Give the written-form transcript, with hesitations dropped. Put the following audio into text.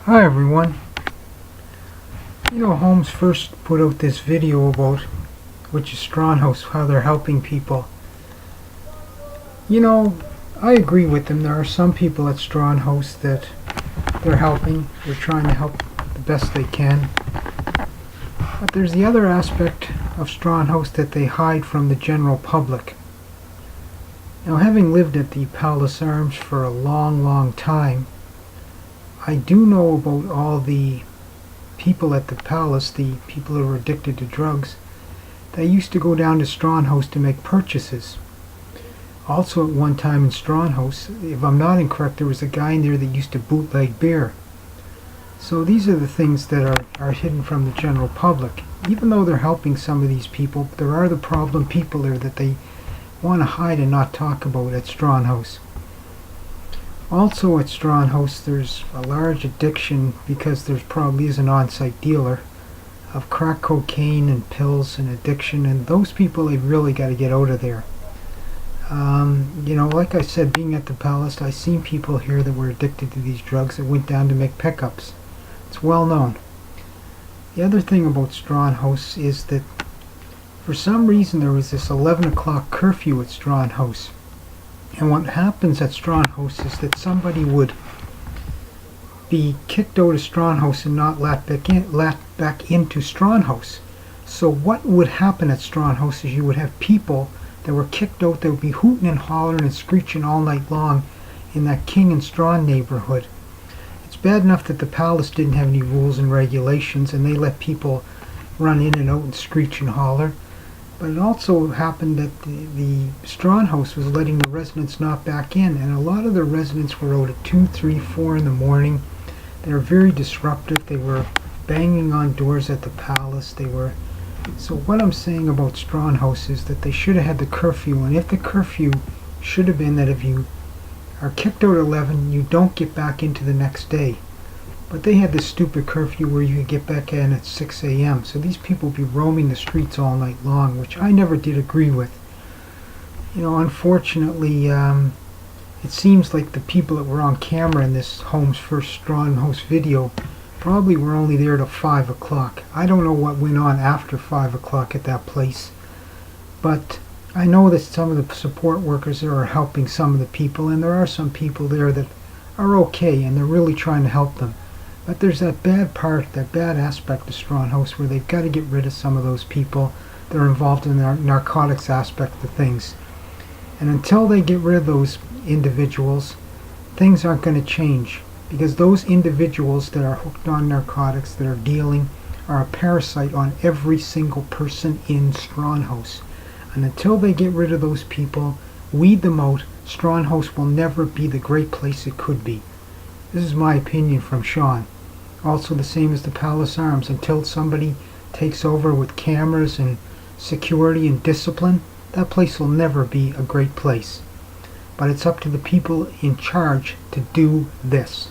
Hi everyone. Holmes first put out this video about, which is Strachan House, how they're helping people. I agree with him. There are some people at Strachan House that they're helping. They're trying to help the best they can. But there's the other aspect of Strachan House that they hide from the general public. Now, having lived at the Palace Arms for a long time, I do know about all the people at the palace, the people who are addicted to drugs. They used to go down to Strachan House to make purchases. Also at one time in Strachan House, if I'm not incorrect, there was a guy in there that used to bootleg beer. So these are the things that are hidden from the general public. Even though they're helping some of these people, there are the problem people there that they want to hide and not talk about at Strachan House. Also at Strachan House, there's a large addiction, because there probably is an on-site dealer, of crack cocaine and pills and addiction, and those people, they've really got to get out of there. Like I said, being at the palace, I've seen people here that were addicted to these drugs that went down to make pickups. It's well known. The other thing about Strachan House is that for some reason there was this 11 o'clock curfew at Strachan House. And what happens at Strachan House is that somebody would be kicked out of Strachan House and not let back into Strachan House. So what would happen at Strachan House is you would have people that were kicked out that would be hooting and hollering and screeching all night long in that King and Strachan neighborhood. It's bad enough that the palace didn't have any rules and regulations and they let people run in and out and screech and holler. But it also happened that the Strachan House was letting the residents not back in, and a lot of the residents were out at 2, 3, 4 in the morning. They were very disruptive. They were banging on doors at the palace. So what I'm saying about Strachan House is that they should have had the curfew, and if the curfew should have been that if you are kicked out at 11, you don't get back into the next day. But they had this stupid curfew where you could get back in at 6 a.m. So these people would be roaming the streets all night long, which I never did agree with. Unfortunately, it seems like the people that were on camera in this Holmes First Strachan House video probably were only there till 5 o'clock. I don't know what went on after 5 o'clock at that place. But I know that some of the support workers there are helping some of the people, and there are some people there that are okay, and they're really trying to help them. But there's that bad part, that bad aspect of Strachan House where they've got to get rid of some of those people that are involved in the narcotics aspect of things. And until they get rid of those individuals, things aren't going to change. Because those individuals that are hooked on narcotics, that are dealing, are a parasite on every single person in Strachan House. And until they get rid of those people, weed them out, Strachan House will never be the great place it could be. This is my opinion from Sean. Also the same as the Palace Arms. Until somebody takes over with cameras and security and discipline, that place will never be a great place. But it's up to the people in charge to do this.